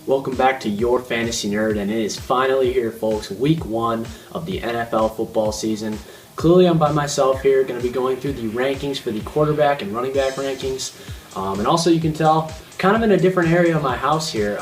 Welcome back to Your Fantasy Nerd, and it is finally here, folks. Week 1 of the NFL football season. Clearly, I'm by myself here, going to be going through the rankings for the quarterback and running back rankings. And also, you can tell, kind of in a different area of my house here.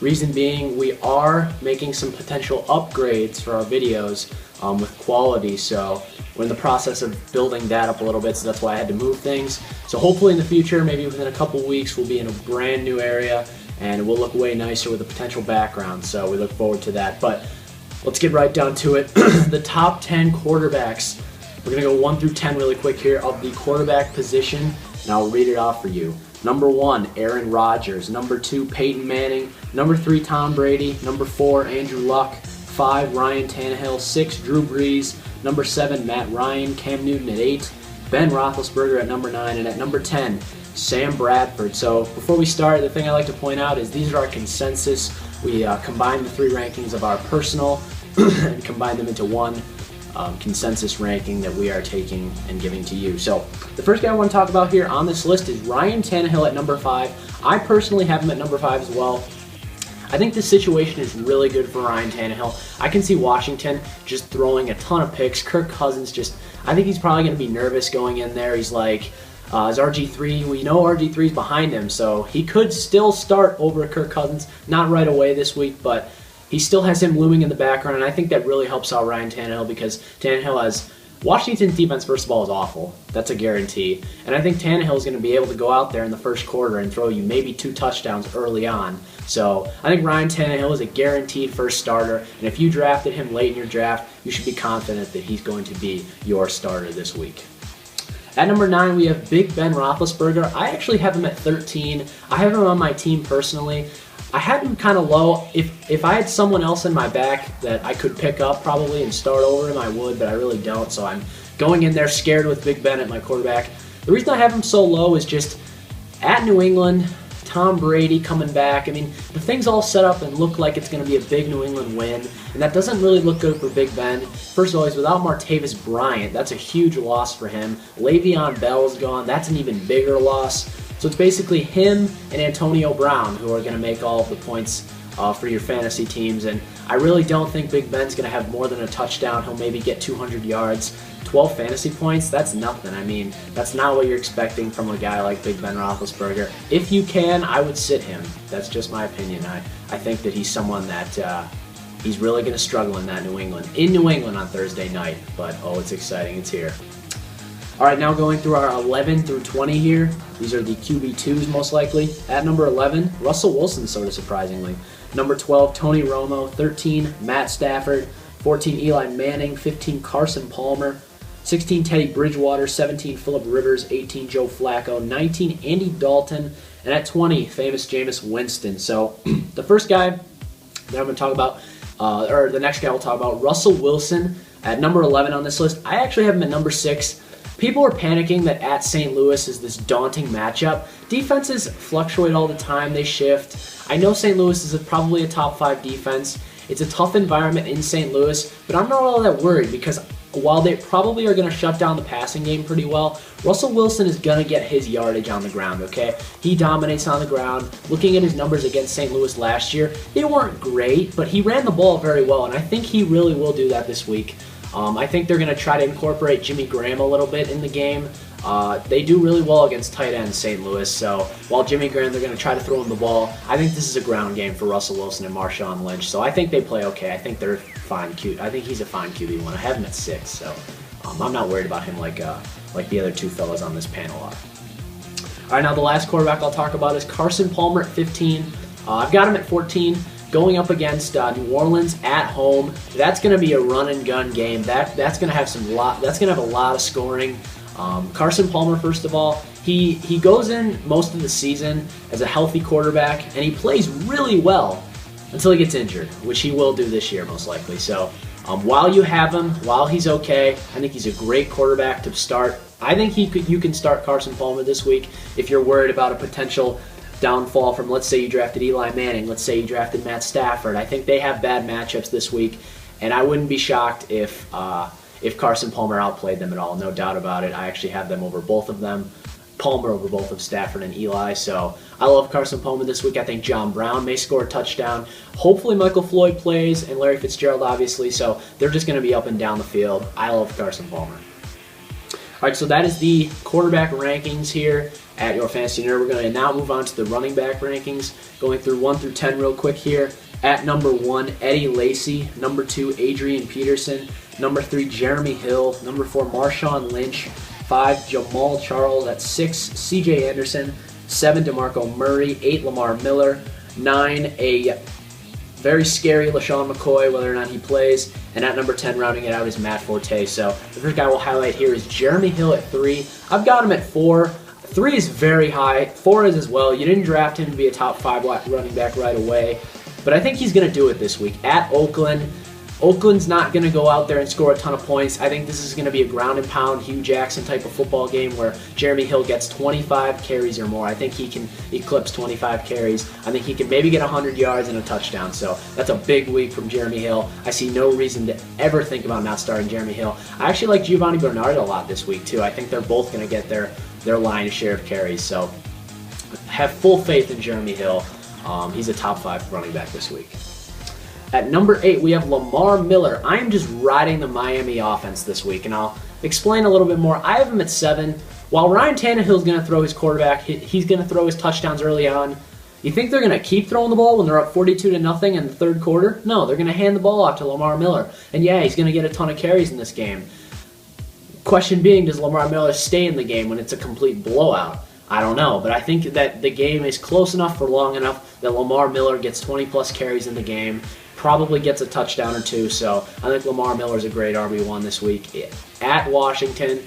Reason being, we are making some potential upgrades for our videos with quality, so we're in the process of building that up a little bit, so that's why I had to move things. So hopefully in the future, maybe within a couple weeks, we'll be in a brand new area, and it will look way nicer with a potential background, so we look forward to that. But let's get right down to it. The top 10 quarterbacks. We're going to go 1 through 10 really quick here of the quarterback position, and I'll read it off for you. Number 1, Aaron Rodgers. Number 2, Peyton Manning. Number 3, Tom Brady. Number 4, Andrew Luck. 5, Ryan Tannehill. 6, Drew Brees. Number 7, Matt Ryan. Cam Newton at 8. Ben Roethlisberger at number 9. And at number 10, Sam Bradford. So before we start, the thing I like to point out is these are our consensus. We combined the 3 rankings of our personal and combined them into one consensus ranking that we are taking and giving to you. So the first guy I want to talk about here on this list is Ryan Tannehill at number 5. I personally have him at number 5 as well. I think this situation is really good for Ryan Tannehill. I can see Washington just throwing a ton of picks. Kirk Cousins I think he's probably going to be nervous going in there. He's like, is RG3, we know RG3's behind him, so he could still start over Kirk Cousins. Not right away this week, but he still has him looming in the background, and I think that really helps out Ryan Tannehill because Tannehill has Washington's defense, first of all, is awful. That's a guarantee. And I think Tannehill is going to be able to go out there in the first quarter and throw you maybe 2 touchdowns early on. So I think Ryan Tannehill is a guaranteed first starter, and if you drafted him late in your draft, you should be confident that he's going to be your starter this week. At number 9, we have Big Ben Roethlisberger. I actually have him at 13. I have him on my team personally. I had him kind of low. If I had someone else in my back that I could pick up probably and start over him, I would, but I really don't. So I'm going in there scared with Big Ben at my quarterback. The reason I have him so low is just at New England, Tom Brady coming back. I mean, the thing's all set up and look like it's going to be a big New England win, and that doesn't really look good for Big Ben. First of all, he's without Martavis Bryant. That's a huge loss for him. Le'Veon Bell's gone. That's an even bigger loss. So it's basically him and Antonio Brown who are going to make all of the points for your fantasy teams. And I really don't think Big Ben's going to have more than a touchdown. He'll maybe get 200 yards. 12 fantasy points, that's nothing. I mean, that's not what you're expecting from a guy like Big Ben Roethlisberger. If you can, I would sit him. That's just my opinion. I think that he's someone that he's really going to struggle in New England on Thursday night. But, oh, it's exciting. It's here. All right, now going through our 11 through 20 here. These are the QB2s most likely. At number 11, Russell Wilson, sort of surprisingly. Number 12, Tony Romo. 13, Matt Stafford. 14, Eli Manning. 15, Carson Palmer. 16, Teddy Bridgewater. 17, Phillip Rivers. 18, Joe Flacco. 19, Andy Dalton. And at 20, famous Jameis Winston. So the first guy that I'm going to talk about, or the next guy we'll talk about, Russell Wilson at number 11 on this list. I actually have him at number 6. People are panicking that at St. Louis is this daunting matchup. Defenses fluctuate all the time. They shift. I know St. Louis is probably a top 5 defense. It's a tough environment in St. Louis, but I'm not all that worried because while they probably are going to shut down the passing game pretty well, Russell Wilson is going to get his yardage on the ground, okay? He dominates on the ground. Looking at his numbers against St. Louis last year, they weren't great, but he ran the ball very well, and I think he really will do that this week. I think they're going to try to incorporate Jimmy Graham a little bit in the game. They do really well against tight ends, St. Louis, so while Jimmy Graham, they're going to try to throw him the ball. I think this is a ground game for Russell Wilson and Marshawn Lynch, so I think they play okay. I think they're fine. I think he's a fine QB1. I have him at 6, so I'm not worried about him like the other 2 fellas on this panel are. All right, now the last quarterback I'll talk about is Carson Palmer at 15. I've got him at 14. Going up against New Orleans at home, that's going to be a run and gun game. That's going to have That's going to have a lot of scoring. Carson Palmer, first of all, he goes in most of the season as a healthy quarterback, and he plays really well until he gets injured, which he will do this year most likely. So while you have him, while he's okay, I think he's a great quarterback to start. I think you can start Carson Palmer this week if you're worried about a potential downfall from, let's say you drafted Eli Manning, let's say you drafted Matt Stafford. I think they have bad matchups this week, and I wouldn't be shocked if Carson Palmer outplayed them at all. No doubt about it. I actually have them over both of them. Palmer over both of Stafford and Eli. So I love Carson Palmer this week. I think John Brown may score a touchdown. Hopefully Michael Floyd plays and Larry Fitzgerald, obviously. So they're just going to be up and down the field. I love Carson Palmer. All right, so that is the quarterback rankings here at Your Fantasy Nerd. We're going to now move on to the running back rankings, going through 1 through 10 real quick here. At number 1, Eddie Lacy. Number 2, Adrian Peterson. Number 3, Jeremy Hill. Number 4, Marshawn Lynch. 5, Jamal Charles. At 6, C.J. Anderson. 7, DeMarco Murray. 8, Lamar Miller. 9, a very scary LaShawn McCoy, whether or not he plays. And at number 10, rounding it out, is Matt Forte. So the first guy we'll highlight here is Jeremy Hill at 3. I've got him at 4. 3 is very high. 4 is as well. You didn't draft him to be a top 5 running back right away. But I think he's going to do it this week. At Oakland, Oakland's not going to go out there and score a ton of points. I think this is going to be a ground and pound Hugh Jackson type of football game where Jeremy Hill gets 25 carries or more. I think he can eclipse 25 carries. I think he can maybe get 100 yards and a touchdown. So that's a big week from Jeremy Hill. I see no reason to ever think about not starting Jeremy Hill. I actually like Giovanni Bernard a lot this week too. I think they're both going to get their lion's share of carries. So have full faith in Jeremy Hill. He's a top 5 running back this week. At number 8, we have Lamar Miller. I am just riding the Miami offense this week, and I'll explain a little bit more. I have him at 7. While Ryan Tannehill's going to throw his quarterback, he's going to throw his touchdowns early on. You think they're going to keep throwing the ball when they're up 42-0 in the third quarter? No, they're going to hand the ball off to Lamar Miller. And yeah, he's going to get a ton of carries in this game. Question being, does Lamar Miller stay in the game when it's a complete blowout? I don't know, but I think that the game is close enough for long enough that Lamar Miller gets 20-plus carries in the game, probably gets a touchdown or 2, so I think Lamar Miller's a great RB1 this week. At Washington,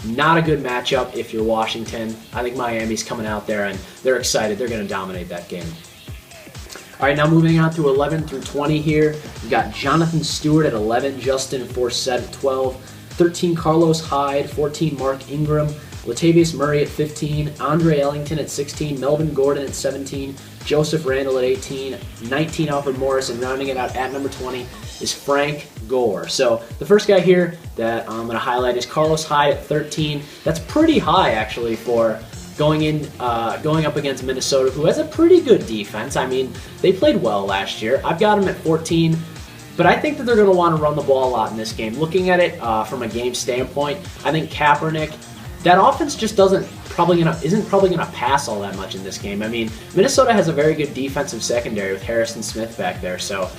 not a good matchup if you're Washington. I think Miami's coming out there, and they're excited. They're going to dominate that game. All right, now moving on to 11 through 20 here. We've got Jonathan Stewart at 11, Justin Forsett at 12, 13 Carlos Hyde, 14 Mark Ingram, Latavius Murray at 15, Andre Ellington at 16, Melvin Gordon at 17, Joseph Randall at 18, 19 Alfred Morris, and rounding it out at number 20 is Frank Gore. So the first guy here that I'm going to highlight is Carlos Hyde at 13. That's pretty high actually for going up against Minnesota, who has a pretty good defense. I mean, they played well last year. I've got him at 14. But I think that they're going to want to run the ball a lot in this game. Looking at it from a game standpoint, I think Kaepernick, that offense just isn't probably going to pass all that much in this game. I mean, Minnesota has a very good defensive secondary with Harrison Smith back there, so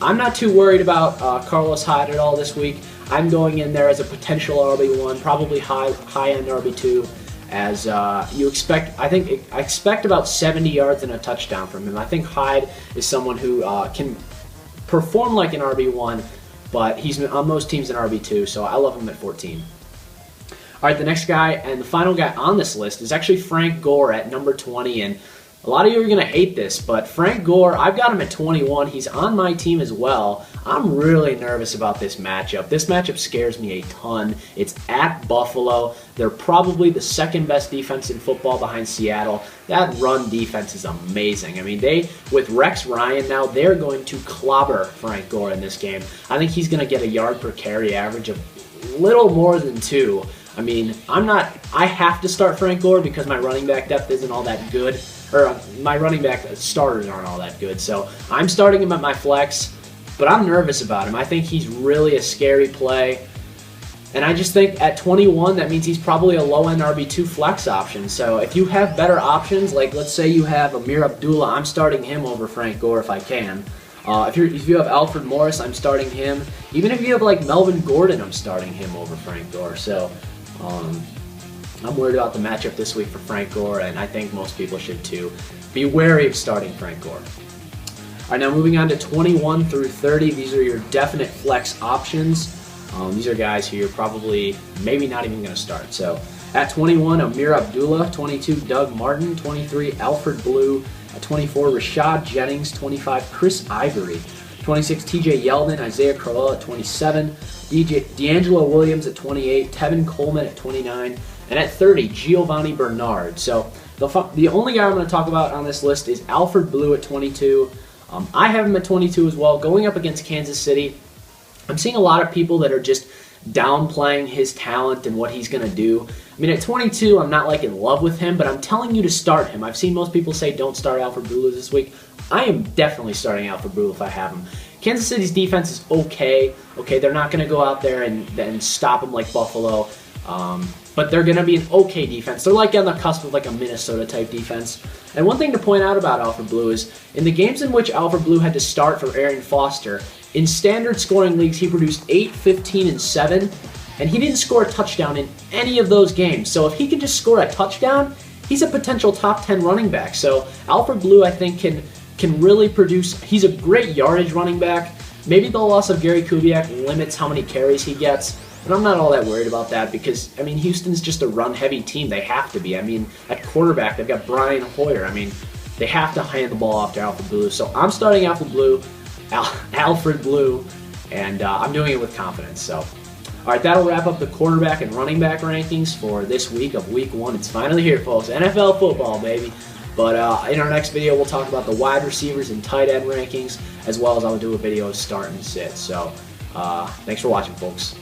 I'm not too worried about Carlos Hyde at all this week. I'm going in there as a potential RB1, probably high-end RB2, as you expect. I expect about 70 yards and a touchdown from him. I think Hyde is someone who can perform like an RB1, but he's on most teams an RB2, so I love him at 14. All right, the next guy and the final guy on this list is actually Frank Gore at number 20, and a lot of you are going to hate this, but Frank Gore, I've got him at 21. He's on my team as well. I'm really nervous about this matchup. This matchup scares me a ton. It's at Buffalo. They're probably the second best defense in football behind Seattle. That run defense is amazing. I mean, with Rex Ryan now, they're going to clobber Frank Gore in this game. I think he's going to get a yard per carry average of little more than 2. I mean, I have to start Frank Gore because my running back depth isn't all that good, or my running back starters aren't all that good. So I'm starting him at my flex, but I'm nervous about him. I think he's really a scary play. And I just think at 21, that means he's probably a low-end RB2 flex option. So if you have better options, like let's say you have Amir Abdullah, I'm starting him over Frank Gore if I can. If you have Alfred Morris, I'm starting him. Even if you have like Melvin Gordon, I'm starting him over Frank Gore. So I'm worried about the matchup this week for Frank Gore, and I think most people should too. Be wary of starting Frank Gore. All right, now moving on to 21 through 30. These are your definite flex options. These are guys who you're probably maybe not even going to start. So at 21, Amir Abdullah. 22, Doug Martin. 23, Alfred Blue. At 24, Rashad Jennings. 25, Chris Ivory. 26, TJ Yeldon. Isaiah Crowell at 27. D'Angelo Williams at 28. Tevin Coleman at 29. And at 30, Giovanni Bernard. So the only guy I'm going to talk about on this list is Alfred Blue at 22. I have him at 22 as well. Going up against Kansas City, I'm seeing a lot of people that are just downplaying his talent and what he's going to do. I mean, at 22, I'm not like in love with him, but I'm telling you to start him. I've seen most people say don't start Alfred Blue this week. I am definitely starting Alfred Blue if I have him. Kansas City's defense is okay. Okay, they're not going to go out there and stop him like Buffalo, but they're going to be an okay defense. They're like on the cusp of like a Minnesota-type defense. And one thing to point out about Alfred Blue is in the games in which Alfred Blue had to start for Arian Foster, in standard scoring leagues, he produced 8, 15, and 7, and he didn't score a touchdown in any of those games. So if he can just score a touchdown, he's a potential top 10 running back. So Alfred Blue, I think, can really produce. He's a great yardage running back. Maybe the loss of Gary Kubiak limits how many carries he gets, but I'm not all that worried about that because, I mean, Houston's just a run-heavy team. They have to be. I mean, at quarterback, they've got Brian Hoyer. I mean, they have to hand the ball off to Alfred Blue. So I'm starting Alfred Blue, and I'm doing it with confidence. So, all right, that'll wrap up the quarterback and running back rankings for this week of Week 1. It's finally here, folks. NFL football, baby. But in our next video, we'll talk about the wide receivers and tight end rankings, as well as I'll do a video of start and sit. So thanks for watching, folks.